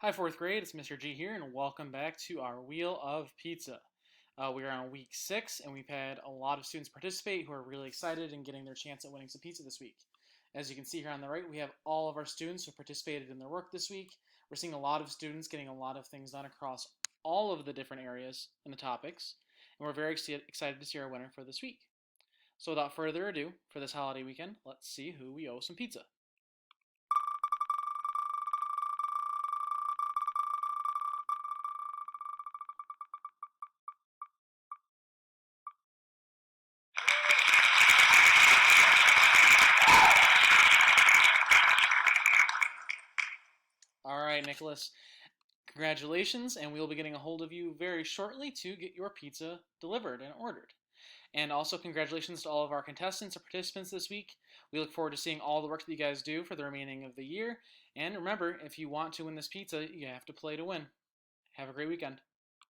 Hi, fourth grade. It's Mr. G here, and welcome back to our Wheel of Pizza. We are on week 6, and we've had a lot of students participate who are really excited and getting their chance at winning some pizza this week. As you can see here on the right, we have all of our students who participated in their work this week. We're seeing a lot of students getting a lot of things done across all of the different areas and the topics, and we're very excited to see our winner for this week. So without further ado, for this holiday weekend, let's see who we owe some pizza. All right, Nicholas. Congratulations, and we will be getting a hold of you very shortly to get your pizza delivered and ordered. And also, congratulations to all of our contestants and participants this week. We look forward to seeing all the work that you guys do for the remaining of the year. And remember, if you want to win this pizza, you have to play to win. Have a great weekend.